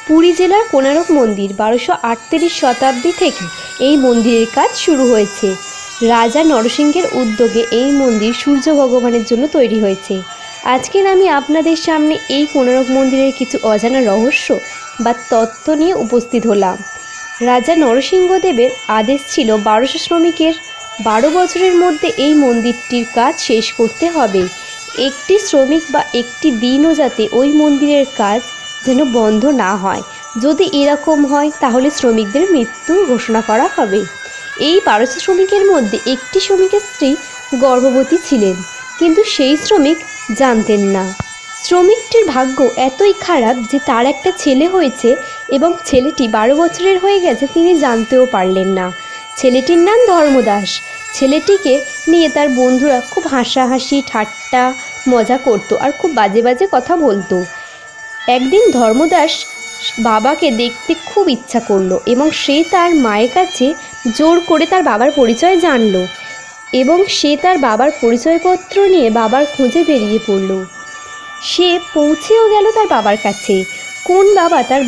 পুরী জেলার কোণারক মন্দির 1238 শতাব্দী থেকে এই মন্দিরের কাজ শুরু হয়েছে। রাজা নরসিংহের উদ্যোগে এই মন্দির সূর্য ভগবানের জন্য তৈরি হয়েছে। আজকের আমি আপনাদের সামনে এই কোণারক মন্দিরের কিছু অজানা রহস্য বা তত্ত্ব নিয়ে উপস্থিত হলাম। রাজা নরসিংহদেবের আদেশ ছিল 1200 শ্রমিকের 12 বছরের মধ্যে এই মন্দিরটির কাজ শেষ করতে হবে। একটি শ্রমিক বা একটি দিনও যাতে ওই মন্দিরের কাজ যেন বন্ধ না হয়। যদি এরকম হয় তাহলে শ্রমিকদের মৃত্যু ঘোষণা করা হবে। এই 1200 শ্রমিকের মধ্যে একটি শ্রমিকের স্ত্রী গর্ভবতী ছিলেন, কিন্তু সেই শ্রমিক জানতেন না। শ্রমিকটির ভাগ্য এতই খারাপ যে তার একটা ছেলে হয়েছে এবং ছেলেটি 12 বছরের হয়ে গেছে, তিনি জানতেও পারলেন না। ছেলেটির নাম ধর্মদাস। ছেলেটিকে নিয়ে তার বন্ধুরা খুব হাসাহাসি ঠাট্টা মজা করতো আর খুব বাজে বাজে কথা বলতো। একদিন ধর্মদাস বাবাকে দেখতে খুব ইচ্ছা করলো এবং সে তার মায়ের কাছে জোর করে তার বাবার পরিচয় জানলো এবং সে তার বাবার পরিচয়পত্র নিয়ে বাবার খোঁজে বেরিয়ে পড়ল। সে পৌঁছেও গেল তার বাবার কাছে। কোন বাবা তার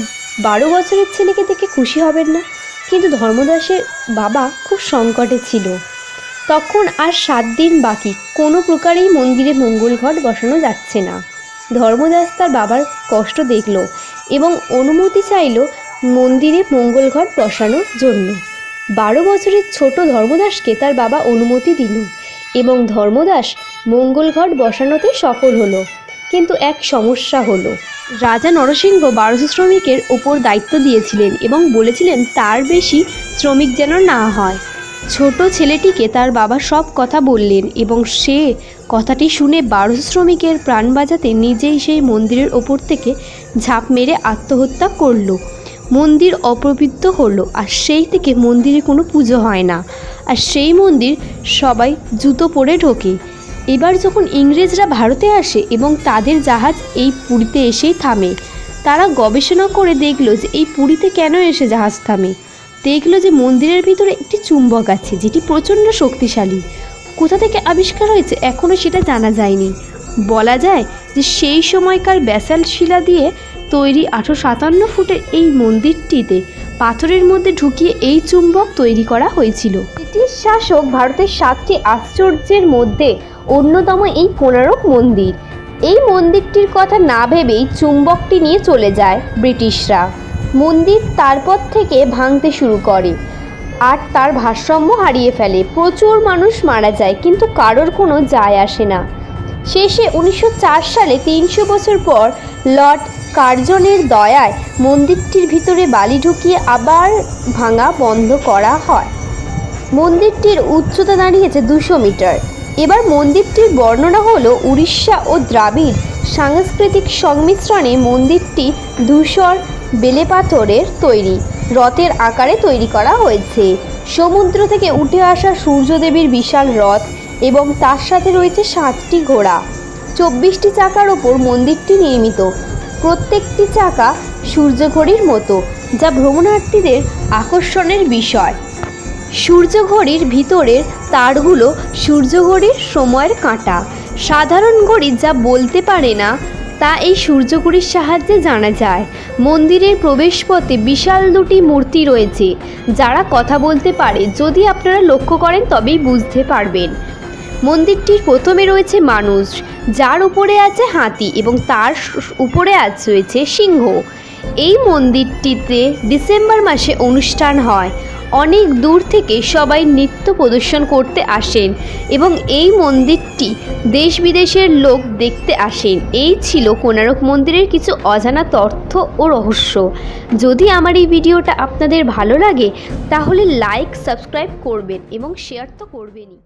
12 বছরের ছেলেকে দেখে খুশি হবেন না? কিন্তু ধর্মদাসের বাবা খুব সংকটে ছিল। তখন আর 7 দিন বাকি, কোনো প্রকারেই মন্দিরে মঙ্গল ঘট বসানো যাচ্ছে না। ধর্মদাস তার বাবার কষ্ট দেখল এবং অনুমতি চাইল মন্দিরে মঙ্গল ঘট বসানোর জন্য। 12 বছরের ছোট ধর্মদাসকে তার বাবা অনুমতি দিল এবং ধর্মদাস মঙ্গল ঘট বসানোতে সফল হলো। কিন্তু এক সমস্যা হলো। রাজা নরসিংহ 1200 শ্রমিকের ওপর দায়িত্ব দিয়েছিলেন এবং বলেছিলেন তার বেশি শ্রমিক যেন না হয়। ছোট ছেলেটিকে তার বাবা সব কথা বললেন এবং সে কথাটি শুনে 1200 শ্রমিকের প্রাণ বাঁচাতে নিজেই সেই মন্দিরের ওপর থেকে ঝাঁপ মেরে আত্মহত্যা করলো। মন্দির অপবিত্র হলো আর সেই থেকে মন্দিরে কোনো পুজো হয় না আর সেই মন্দির সবাই জুতো পরে ঢোকে। এবার যখন ইংরেজরা ভারতে আসে এবং তাদের জাহাজ এই পুরীতে এসেই থামে, তারা গবেষণা করে দেখলো যে এই পুরীতে কেন এসে জাহাজ থামে। দেখলো যে মন্দিরের ভিতরে একটি চুম্বক আছে যেটি প্রচণ্ড শক্তিশালী। কোথা থেকে আবিষ্কার হয়েছে এখনও সেটা জানা যায়নি। বলা যায় যে সেই সময়কার ব্যাসাল্ট শিলা দিয়ে তৈরি 857 ফুটের এই মন্দিরটিতে পাথরের মধ্যে ঢুকিয়ে এই চুম্বক তৈরি করা হয়েছিল। ব্রিটিশ শাসক ভারতের 7টি আশ্চর্যের মধ্যে অন্যতম এই কোণারক মন্দির। এই মন্দিরটির কথা না ভেবেই চুম্বকটি নিয়ে চলে যায় ব্রিটিশরা। মন্দির তারপর থেকে ভাঙতে শুরু করে আর তার ভারসাম্য হারিয়ে ফেলে। প্রচুর মানুষ মারা যায় কিন্তু কারোর কোনো যায় আসে না। শেষে 1904 সালে 300 বছর পর লর্ড কার্জনের দয়ায় মন্দিরটির ভিতরে বালি ঢুকিয়ে আবার ভাঙা বন্ধ করা হয়। মন্দিরটির উচ্চতা দাঁড়িয়েছে 200 মিটার। এবার মন্দিরটির বর্ণনা হলো উড়িষ্যা ও দ্রাবিড় সাংস্কৃতিক সংমিশ্রণে মন্দিরটি ধূসর বেলে পাথরের তৈরি রথের আকারে তৈরি করা হয়েছে। সমুদ্র থেকে উঠে আসা সূর্যদেবীর বিশাল রথ এবং তার সাথে রয়েছে 7টি ঘোড়া। 24টি চাকার ওপর মন্দিরটি নির্মিত। প্রত্যেকটি চাকা সূর্যঘড়ির মতো, যা ভ্রমণার্থীদের আকর্ষণের বিষয়। সূর্যঘড়ির ভিতরের তারগুলো সূর্যঘড়ির সময়ের কাঁটা। সাধারণ ঘড়ি যা বলতে পারে না তা এই সূর্যঘড়ির সাহায্যে জানা যায়। মন্দিরের প্রবেশপথে বিশাল 2টি মূর্তি রয়েছে যারা কথা বলতে পারে। যদি আপনারা লক্ষ্য করেন তবেই বুঝতে পারবেন। মন্দিরটির প্রথমে রয়েছে মানুষ, যার উপরে আছে হাতি এবং তার উপরে রয়েছে সিংহ। এই মন্দিরটিতে ডিসেম্বর মাসে অনুষ্ঠান হয়। অনেক দূর থেকে সবাই নৃত্য প্রদর্শন করতে আসেন এবং এই মন্দিরটি দেশ বিদেশের লোক দেখতে আসেন। এই ছিল কোণারক মন্দিরের কিছু অজানা তথ্য ও রহস্য। যদি আমার এই ভিডিওটা আপনাদের ভালো লাগে তাহলে লাইক সাবস্ক্রাইব করবেন এবং শেয়ার তো করবেনই।